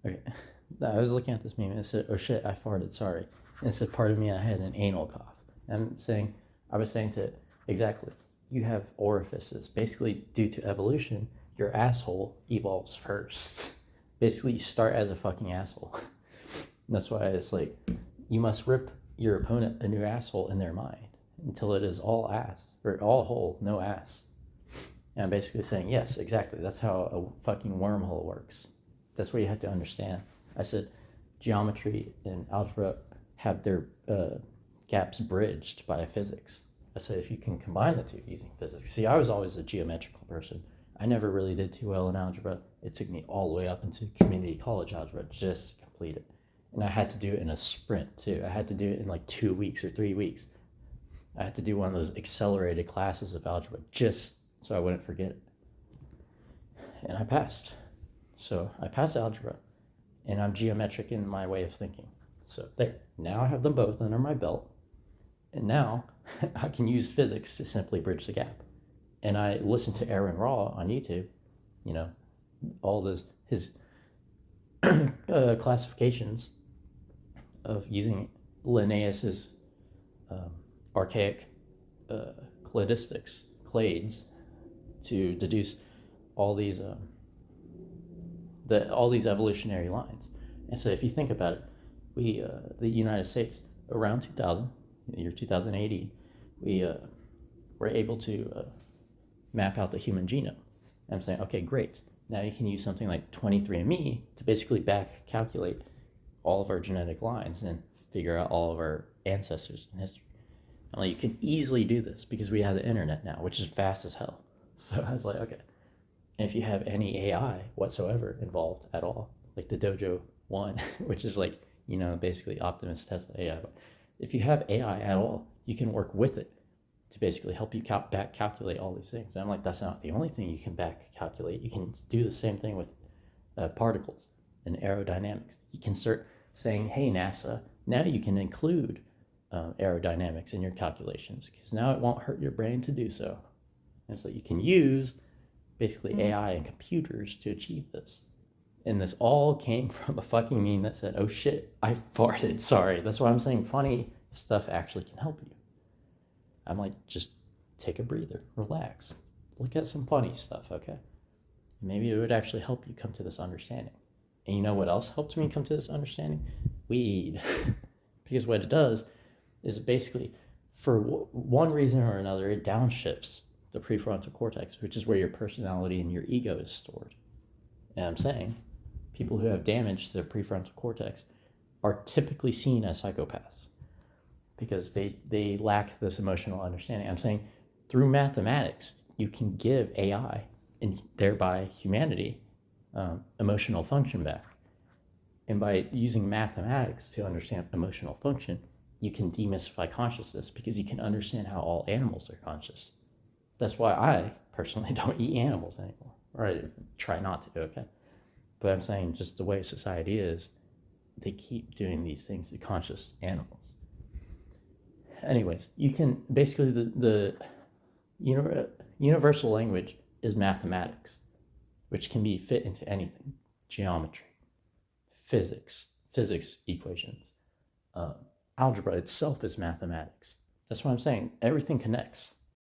Okay. I was looking at this meme and it said, "Oh shit, I farted, sorry." And it said, "Pardon me, I had an anal cough." I was saying to it, exactly, you have orifices. Basically, due to evolution, your asshole evolves first. Basically, you start as a fucking asshole. And that's why it's like, you must rip your opponent a new asshole in their mind until it is all ass, or all hole, no ass. And I'm basically saying, yes, exactly. That's how a fucking wormhole works. That's what you have to understand. I said geometry and algebra have their gaps bridged by physics. I said if you can combine the two using physics. See, I was always a geometrical person. I never really did too well in algebra. It took me all the way up into community college algebra just to complete it. And I had to do it in a sprint too. I had to do it in like 2 weeks or 3 weeks. I had to do one of those accelerated classes of algebra just so I wouldn't forget it. And I passed. So I passed algebra, and I'm geometric in my way of thinking. So there, now I have them both under my belt, and now I can use physics to simply bridge the gap. And I listened to Aaron Raw on YouTube, you know, all his classifications of using Linnaeus's archaic clades to deduce all these all these evolutionary lines. And so if you think about it, we the United States around 2000, the year 2000 AD, we were able to map out the human genome. And I'm saying, okay, great. Now you can use something like 23andMe to basically back calculate all of our genetic lines and figure out all of our ancestors in history. And like, you can easily do this because we have the internet now, which is fast as hell. So I was like, okay. And if you have any AI whatsoever involved at all, like the Dojo 1, which is like, you know, basically Optimus Tesla AI, but if you have AI at all, you can work with it to basically help you back calculate all these things. And I'm like, that's not the only thing you can back calculate. You can do the same thing with particles and aerodynamics. You can start saying, hey, NASA, now you can include aerodynamics in your calculations because now it won't hurt your brain to do so. And so you can use basically AI and computers to achieve this. And this all came from a fucking meme that said, oh shit, I farted, sorry. That's why I'm saying funny stuff actually can help you. I'm like, just take a breather, relax, look at some funny stuff, okay? Maybe it would actually help you come to this understanding. And you know what else helped me come to this understanding? Weed. Because what it does is basically, for one reason or another, it downshifts the prefrontal cortex, which is where your personality and your ego is stored. And I'm saying people who have damage to their prefrontal cortex are typically seen as psychopaths because they lack this emotional understanding. I'm saying through mathematics, you can give AI and thereby humanity emotional function back. And by using mathematics to understand emotional function, you can demystify consciousness because you can understand how all animals are conscious. That's why I personally don't eat animals anymore, or I try not to, okay? But I'm saying just the way society is, they keep doing these things to conscious animals. Anyways, you can basically, the universal language is mathematics, which can be fit into anything. Geometry, physics equations. Algebra itself is mathematics. That's what I'm saying. Everything connects.